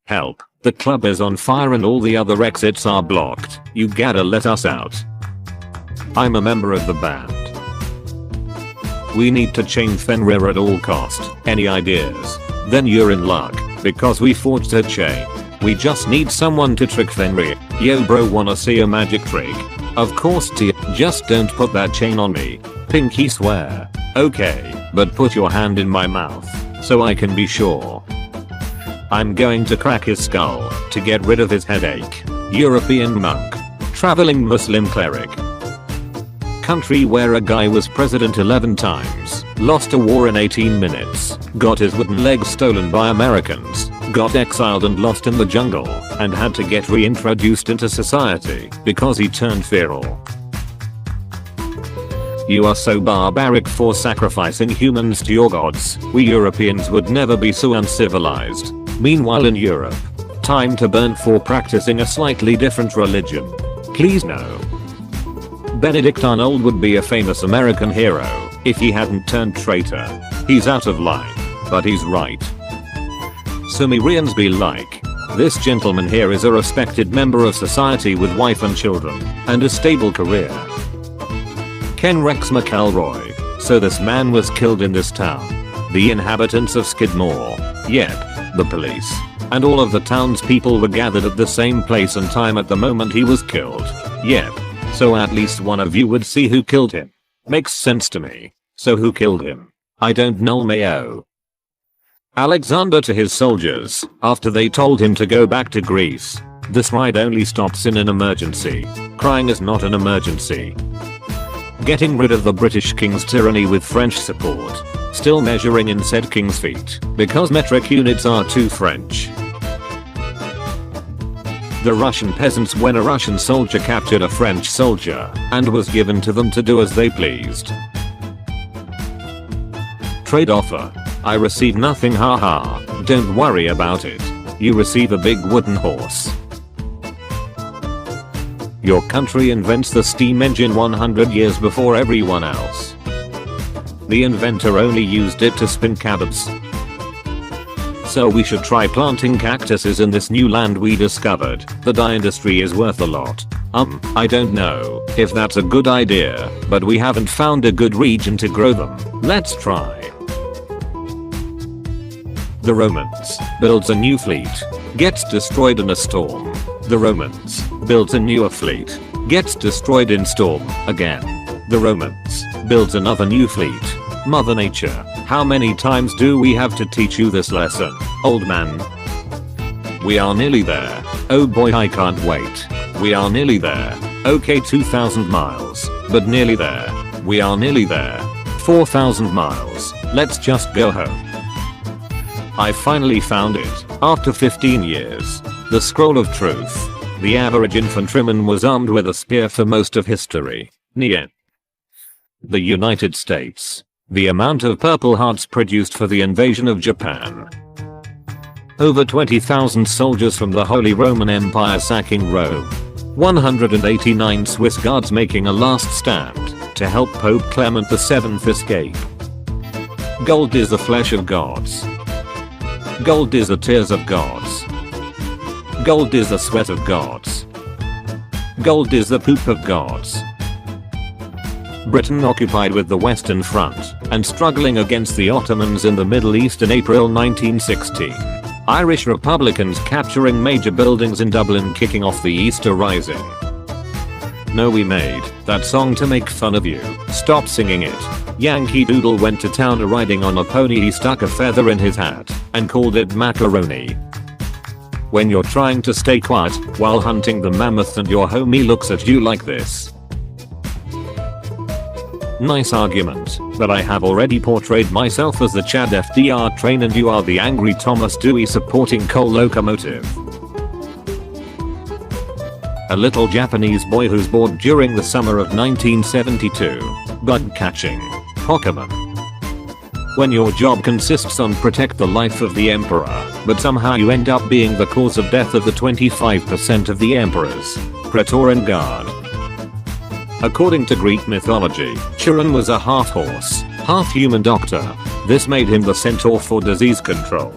Help, the club is on fire and all the other exits are blocked. You gotta let us out. I'm a member of the band. We need to change Fenrir at all cost. Any ideas? Then you're in luck, because we forged a chain. We just need someone to trick Fenrir. Yo bro, wanna see a magic trick? Of course T. Just don't put that chain on me. Pinky swear. Okay, but put your hand in my mouth, so I can be sure. I'm going to crack his skull to get rid of his headache. European monk. Traveling Muslim cleric. Country where a guy was president 11 times, lost a war in 18 minutes, got his wooden legs stolen by Americans, got exiled and lost in the jungle, and had to get reintroduced into society because he turned feral. You are so barbaric for sacrificing humans to your gods. We Europeans would never be so uncivilized. Meanwhile in Europe, time to burn for practicing a slightly different religion. Please no. Benedict Arnold would be a famous American hero if he hadn't turned traitor. He's out of line, but he's right. Sumerians be like, this gentleman here is a respected member of society with wife and children, and a stable career. Ken Rex McElroy. So this man was killed in this town. The inhabitants of Skidmore. Yep, the police. And all of the townspeople were gathered at the same place and time at the moment he was killed. Yep. So at least one of you would see who killed him. Makes sense to me. So who killed him? I don't know Mayo. Alexander to his soldiers, after they told him to go back to Greece. This ride only stops in an emergency. Crying is not an emergency. Getting rid of the British king's tyranny with French support. Still measuring in said king's feet, because metric units are too French. The Russian peasants when a Russian soldier captured a French soldier and was given to them to do as they pleased. Trade offer. I receive nothing, haha. Don't worry about it. You receive a big wooden horse. Your country invents the steam engine 100 years before everyone else. The inventor only used it to spin cabins. So we should try planting cactuses in this new land we discovered. The dye industry is worth a lot. I don't know if that's a good idea, but we haven't found a good region to grow them. Let's try. The Romans builds a new fleet, gets destroyed in a storm. The Romans builds a newer fleet, gets destroyed in storm again. The Romans builds another new fleet. Mother Nature, how many times do we have to teach you this lesson, old man? We are nearly there. Oh boy, I can't wait. We are nearly there. Okay, 2,000 miles, but nearly there. We are nearly there. 4,000 miles. Let's just go home. I finally found it, after 15 years. The Scroll of Truth. The average infantryman was armed with a spear for most of history. Nia. The United States. The amount of Purple Hearts produced for the invasion of Japan. Over 20,000 soldiers from the Holy Roman Empire sacking Rome. 189 Swiss guards making a last stand to help Pope Clement VII escape. Gold is the flesh of gods. Gold is the tears of gods. Gold is the sweat of gods. Gold is the poop of gods. Britain occupied with the Western Front and struggling against the Ottomans in the Middle East in April 1916. Irish Republicans capturing major buildings in Dublin, kicking off the Easter Rising. No, we made that song to make fun of you. Stop singing it. Yankee Doodle went to town riding on a pony. He stuck a feather in his hat and called it macaroni. When you're trying to stay quiet while hunting the mammoth and your homie looks at you like this. Nice argument, but I have already portrayed myself as the Chad FDR train and you are the angry Thomas Dewey supporting coal locomotive. A little Japanese boy who's bored during the summer of 1972. Bug catching. Pokemon. When your job consists on protect the life of the emperor, but somehow you end up being the cause of death of the 25% of the emperors. Praetorian Guard. According to Greek mythology, Chiron was a half horse, half human doctor. This made him the centaur for disease control.